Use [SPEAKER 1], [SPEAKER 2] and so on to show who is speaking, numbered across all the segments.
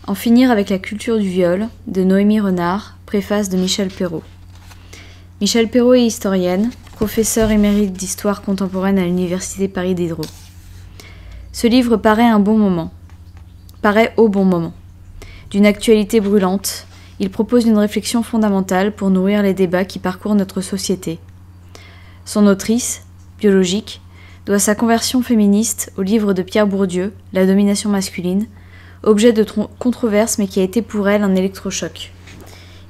[SPEAKER 1] En finir avec la culture du viol, de Noémie Renard, préface de Michèle Perrault. Michèle Perrault est historienne, professeure émérite d'histoire contemporaine à l'Université Paris Diderot. Ce livre paraît au bon moment. D'une actualité brûlante, il propose une réflexion fondamentale pour nourrir les débats qui parcourent notre société. Son autrice, biologique, doit sa conversion féministe au livre de Pierre Bourdieu, La domination masculine, objet de controverse mais qui a été pour elle un électrochoc.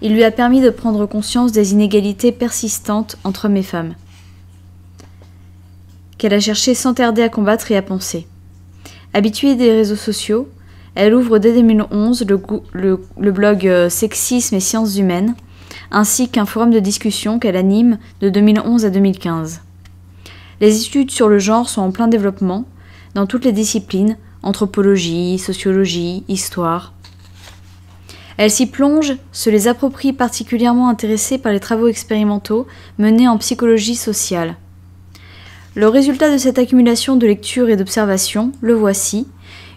[SPEAKER 1] Il lui a permis de prendre conscience des inégalités persistantes entre hommes et femmes, qu'elle a cherché sans tarder à combattre et à penser. Habituée des réseaux sociaux, elle ouvre dès 2011 le blog Sexisme et Sciences humaines, ainsi qu'un forum de discussion qu'elle anime de 2011 à 2015. Les études sur le genre sont en plein développement, dans toutes les disciplines, anthropologie, sociologie, histoire. Elle s'y plonge, se les approprie particulièrement intéressée par les travaux expérimentaux menés en psychologie sociale. Le résultat de cette accumulation de lectures et d'observations, le voici,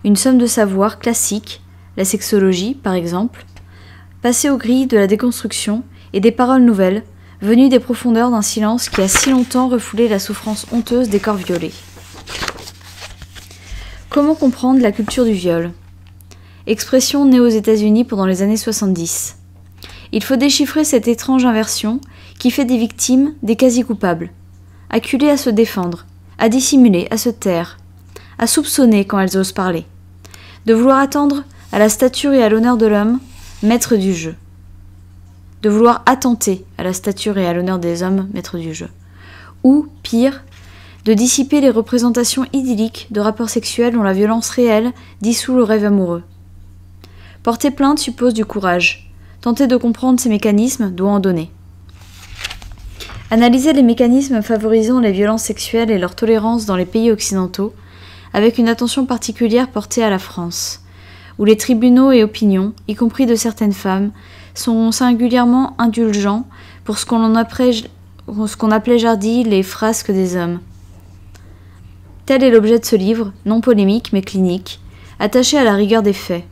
[SPEAKER 1] une somme de savoir classique, la sexologie par exemple, passée aux grilles de la déconstruction et des paroles nouvelles, venues des profondeurs d'un silence qui a si longtemps refoulé la souffrance honteuse des corps violés. Comment comprendre la culture du viol ? Expression née aux États-Unis pendant les années 70. Il faut déchiffrer cette étrange inversion qui fait des victimes des quasi-coupables, acculées à se défendre, à dissimuler, à se taire, à soupçonner quand elles osent parler, de vouloir attendre à la stature et à l'honneur de l'homme, maître du jeu, de vouloir attenter à la stature et à l'honneur des hommes, maîtres du jeu, ou, pire, de dissiper les représentations idylliques de rapports sexuels dont la violence réelle dissout le rêve amoureux. Porter plainte suppose du courage. Tenter de comprendre ces mécanismes doit en donner. Analyser les mécanismes favorisant les violences sexuelles et leur tolérance dans les pays occidentaux, avec une attention particulière portée à la France, où les tribunaux et opinions, y compris de certaines femmes, sont singulièrement indulgents pour ce qu'on appelait jadis les frasques des hommes. Tel est l'objet de ce livre, non polémique mais clinique, attaché à la rigueur des faits.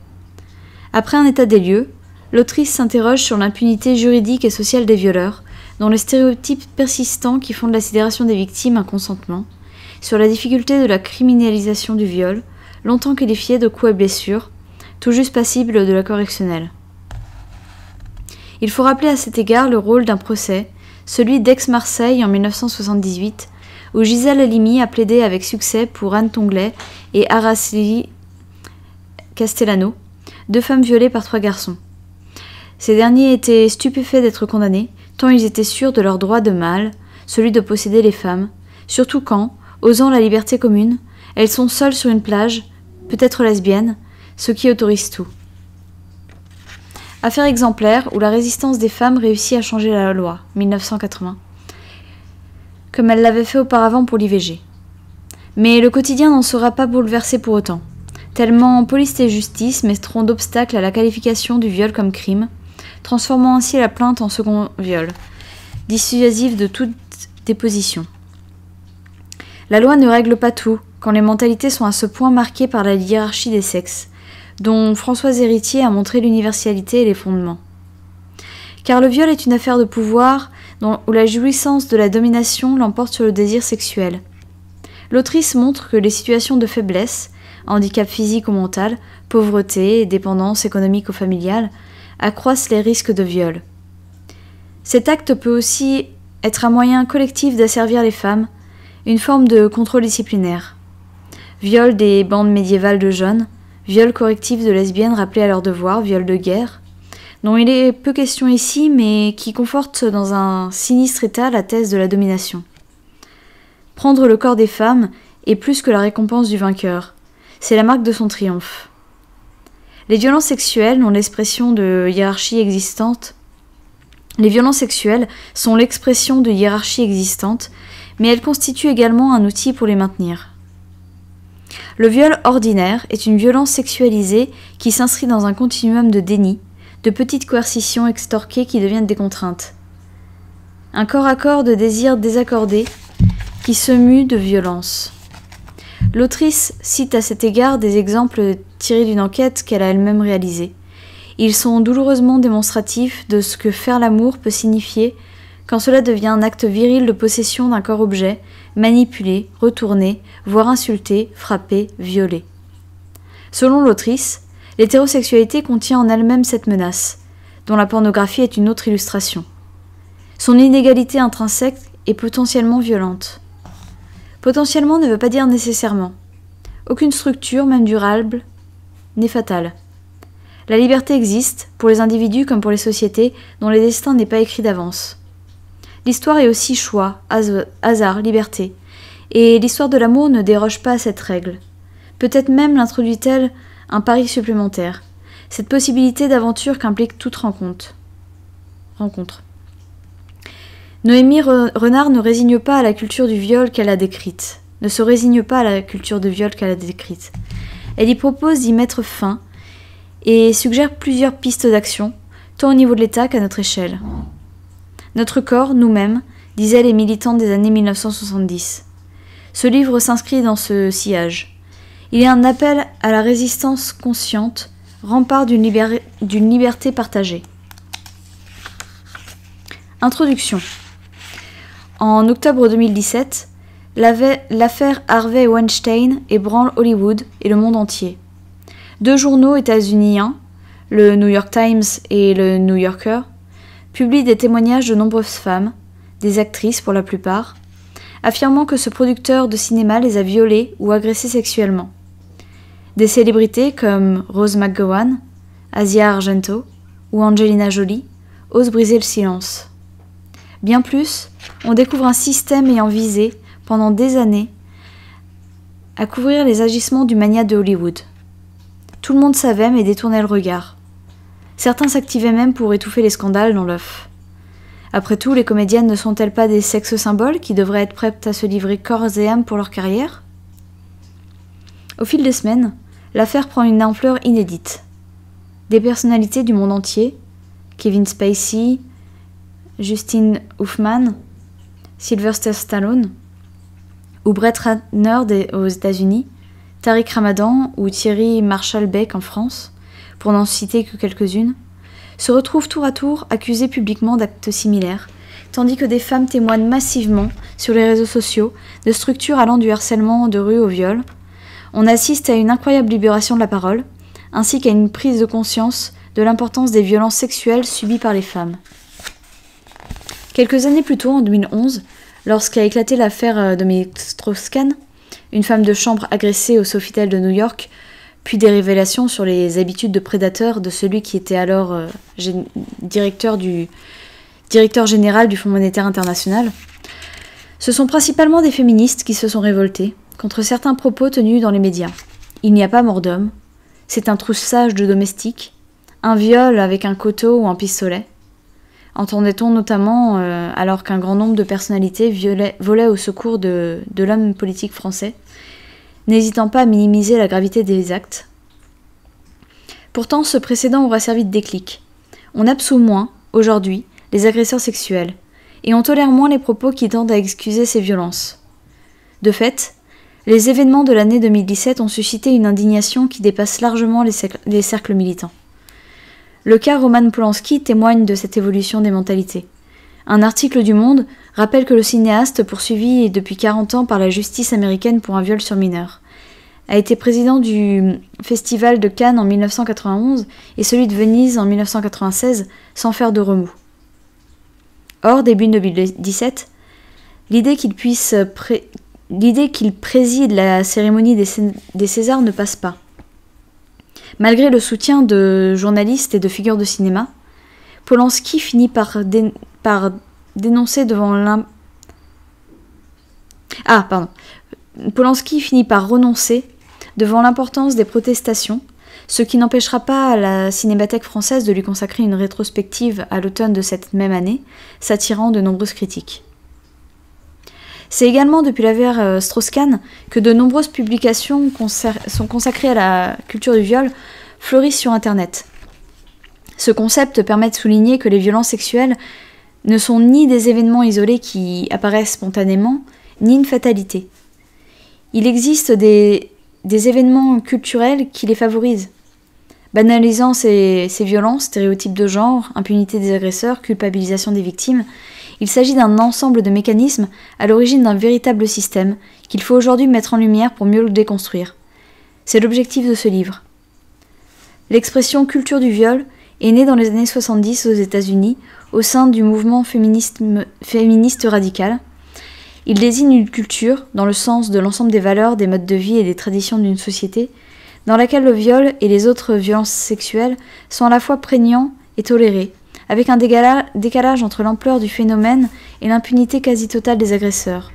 [SPEAKER 1] Après un état des lieux, l'autrice s'interroge sur l'impunité juridique et sociale des violeurs, dont les stéréotypes persistants qui font de la sidération des victimes un consentement, sur la difficulté de la criminalisation du viol, longtemps qualifié de coups et blessures, tout juste passible de la correctionnelle. Il faut rappeler à cet égard le rôle d'un procès, celui d'Aix-Marseille en 1978, où Gisèle Halimi a plaidé avec succès pour Anne Tonglet et Araceli Castellano, 2 femmes violées par 3 garçons. Ces derniers étaient stupéfaits d'être condamnés, tant ils étaient sûrs de leur droit de mâle, celui de posséder les femmes, surtout quand, osant la liberté commune, elles sont seules sur une plage, peut-être lesbiennes, ce qui autorise tout. Affaire exemplaire où la résistance des femmes réussit à changer la loi, 1980, comme elle l'avait fait auparavant pour l'IVG. Mais le quotidien n'en sera pas bouleversé pour autant, tellement police et justice mettront d'obstacles à la qualification du viol comme crime, transformant ainsi la plainte en second viol, dissuasive de toute déposition. La loi ne règle pas tout, quand les mentalités sont à ce point marquées par la hiérarchie des sexes, dont Françoise Héritier a montré l'universalité et les fondements. Car le viol est une affaire de pouvoir où la jouissance de la domination l'emporte sur le désir sexuel. L'autrice montre que les situations de faiblesse, handicap physique ou mental, pauvreté, dépendance économique ou familiale, accroissent les risques de viol. Cet acte peut aussi être un moyen collectif d'asservir les femmes, une forme de contrôle disciplinaire. Viol des bandes médiévales de jeunes, viol correctif de lesbiennes rappelées à leur devoir, viol de guerre, dont il est peu question ici, mais qui conforte dans un sinistre état la thèse de la domination. Prendre le corps des femmes est plus que la récompense du vainqueur, c'est la marque de son triomphe. Les violences sexuelles sont l'expression de hiérarchie existante, mais elles constituent également un outil pour les maintenir. Le viol ordinaire est une violence sexualisée qui s'inscrit dans un continuum de déni, de petites coercitions extorquées qui deviennent des contraintes. Un corps à corps de désirs désaccordés qui se mue de violence. L'autrice cite à cet égard des exemples tirés d'une enquête qu'elle a elle-même réalisée. Ils sont douloureusement démonstratifs de ce que faire l'amour peut signifier quand cela devient un acte viril de possession d'un corps-objet, manipulé, retourné, voire insulté, frappé, violé. Selon l'autrice, l'hétérosexualité contient en elle-même cette menace, dont la pornographie est une autre illustration. Son inégalité intrinsèque est potentiellement violente. Potentiellement ne veut pas dire nécessairement. Aucune structure, même durable, n'est fatale. La liberté existe, pour les individus comme pour les sociétés, dont le destin n'est pas écrit d'avance. L'histoire est aussi choix, hasard, liberté, et l'histoire de l'amour ne déroge pas à cette règle. Peut-être même l'introduit-elle un pari supplémentaire, cette possibilité d'aventure qu'implique toute rencontre. Noémie Renard ne résigne pas à la culture du viol qu'elle a décrite. Ne se résigne pas à la culture de viol qu'elle a décrite. Elle y propose d'y mettre fin et suggère plusieurs pistes d'action, tant au niveau de l'État qu'à notre échelle. Notre corps, nous-mêmes, disaient les militantes des années 1970. Ce livre s'inscrit dans ce sillage. Il est un appel à la résistance consciente, rempart d'une liberté partagée. Introduction. En octobre 2017, l'affaire Harvey Weinstein ébranle Hollywood et le monde entier. 2 journaux états-uniens, le New York Times et le New Yorker, publient des témoignages de nombreuses femmes, des actrices pour la plupart, affirmant que ce producteur de cinéma les a violées ou agressées sexuellement. Des célébrités comme Rose McGowan, Asia Argento ou Angelina Jolie osent briser le silence. Bien plus, on découvre un système ayant visé, pendant des années, à couvrir les agissements du magnat de Hollywood. Tout le monde savait mais détournait le regard. Certains s'activaient même pour étouffer les scandales dans l'œuf. Après tout, les comédiennes ne sont-elles pas des sexes-symboles qui devraient être prêtes à se livrer corps et âme pour leur carrière ? Au fil des semaines, l'affaire prend une ampleur inédite. Des personnalités du monde entier, Kevin Spacey, Justin Hoffman, Sylvester Stallone, ou Brett Ratner aux États-Unis, Tariq Ramadan ou Thierry Marshall-Beck en France, pour n'en citer que quelques-unes, se retrouvent tour à tour accusées publiquement d'actes similaires, tandis que des femmes témoignent massivement sur les réseaux sociaux de structures allant du harcèlement de rue au viol. On assiste à une incroyable libération de la parole, ainsi qu'à une prise de conscience de l'importance des violences sexuelles subies par les femmes. Quelques années plus tôt, en 2011, lorsqu'a éclaté l'affaire Dominique Strauss-Kahn, une femme de chambre agressée au Sofitel de New York, puis des révélations sur les habitudes de prédateur de celui qui était alors directeur général du Fonds monétaire international. Ce sont principalement des féministes qui se sont révoltées contre certains propos tenus dans les médias. Il n'y a pas mort d'homme, c'est un troussage de domestique, un viol avec un couteau ou un pistolet. Entendait-on notamment alors qu'un grand nombre de personnalités volaient au secours de l'homme politique français, n'hésitant pas à minimiser la gravité des actes. Pourtant, ce précédent aura servi de déclic. On absout moins, aujourd'hui, les agresseurs sexuels, et on tolère moins les propos qui tendent à excuser ces violences. De fait, les événements de l'année 2017 ont suscité une indignation qui dépasse largement les cercles militants. Le cas Roman Polanski témoigne de cette évolution des mentalités. Un article du Monde rappelle que le cinéaste, poursuivi depuis 40 ans par la justice américaine pour un viol sur mineur, a été président du Festival de Cannes en 1991 et celui de Venise en 1996 sans faire de remous. Or, début 2017, l'idée qu'il préside la cérémonie des Césars ne passe pas. Malgré le soutien de journalistes et de figures de cinéma, Polanski finit par renoncer devant l'importance des protestations, ce qui n'empêchera pas la Cinémathèque française de lui consacrer une rétrospective à l'automne de cette même année, s'attirant de nombreuses critiques. C'est également depuis l'affaire Strauss-Kahn que de nombreuses publications sont consacrées à la culture du viol fleurissent sur Internet. Ce concept permet de souligner que les violences sexuelles ne sont ni des événements isolés qui apparaissent spontanément, ni une fatalité. Il existe des événements culturels qui les favorisent. Banalisant ces violences, stéréotypes de genre, impunité des agresseurs, culpabilisation des victimes, il s'agit d'un ensemble de mécanismes à l'origine d'un véritable système qu'il faut aujourd'hui mettre en lumière pour mieux le déconstruire. C'est l'objectif de ce livre. L'expression culture du viol est née dans les années 70 aux États-Unis au sein du mouvement féministe radical. Il désigne une culture, dans le sens de l'ensemble des valeurs, des modes de vie et des traditions d'une société, dans laquelle le viol et les autres violences sexuelles sont à la fois prégnants et tolérés, avec un décalage entre l'ampleur du phénomène et l'impunité quasi totale des agresseurs,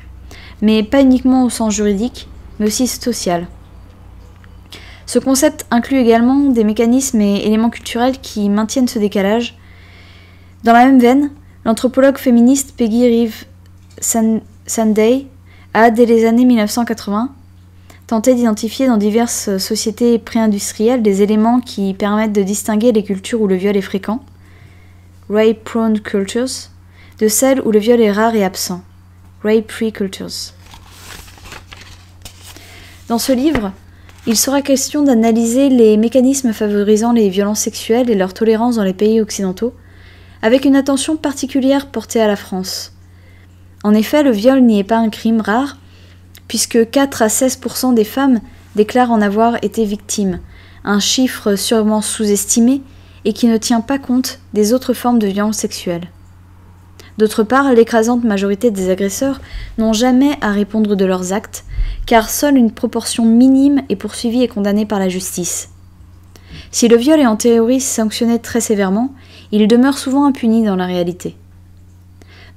[SPEAKER 1] mais pas uniquement au sens juridique, mais aussi social. Ce concept inclut également des mécanismes et éléments culturels qui maintiennent ce décalage. Dans la même veine, l'anthropologue féministe Peggy Reeves Sunday a, dès les années 1980, tenté d'identifier dans diverses sociétés pré-industrielles des éléments qui permettent de distinguer les cultures où le viol est fréquent, rape-prone cultures, de celles où le viol est rare et absent, rape-free cultures. Dans ce livre, il sera question d'analyser les mécanismes favorisant les violences sexuelles et leur tolérance dans les pays occidentaux, avec une attention particulière portée à la France. En effet, le viol n'y est pas un crime rare, puisque 4 à 16% des femmes déclarent en avoir été victimes, un chiffre sûrement sous-estimé et qui ne tient pas compte des autres formes de violence sexuelle. D'autre part, l'écrasante majorité des agresseurs n'ont jamais à répondre de leurs actes, car seule une proportion minime est poursuivie et condamnée par la justice. Si le viol est en théorie sanctionné très sévèrement, il demeure souvent impuni dans la réalité.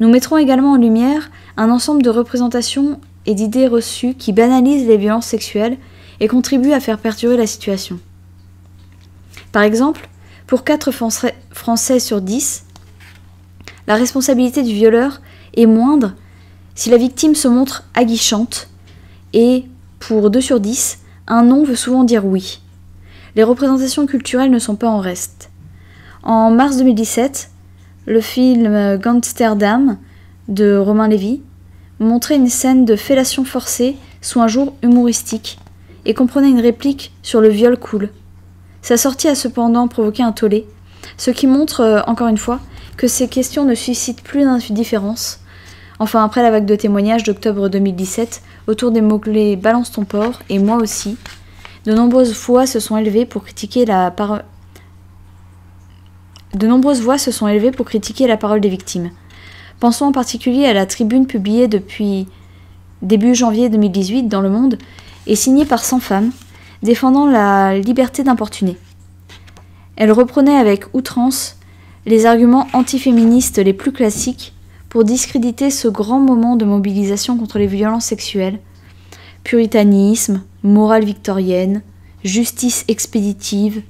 [SPEAKER 1] Nous mettrons également en lumière un ensemble de représentations et d'idées reçues qui banalisent les violences sexuelles et contribuent à faire perdurer la situation. Par exemple, pour 4 Français sur 10, la responsabilité du violeur est moindre si la victime se montre aguichante et, pour 2 sur 10, un non veut souvent dire oui. Les représentations culturelles ne sont pas en reste. En mars 2017, le film Gangsterdam de Romain Lévy montrait une scène de fellation forcée sous un jour humoristique et comprenait une réplique sur le viol cool. Sa sortie a cependant provoqué un tollé, ce qui montre, encore une fois, que ces questions ne suscitent plus d'indifférence. Enfin, après la vague de témoignages d'octobre 2017 autour des mots-clés « balance ton porc » et « moi aussi », de nombreuses voix se sont élevées pour critiquer la parole des victimes. Pensons en particulier à la tribune publiée depuis début janvier 2018 dans Le Monde et signée par 100 femmes, défendant la liberté d'importuner. Elle reprenait avec outrance les arguments antiféministes les plus classiques pour discréditer ce grand moment de mobilisation contre les violences sexuelles, puritanisme, morale victorienne, justice expéditive,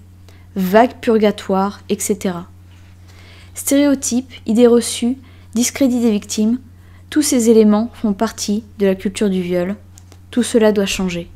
[SPEAKER 1] vague purgatoire, etc. Stéréotypes, idées reçues, discrédit des victimes, tous ces éléments font partie de la culture du viol. Tout cela doit changer.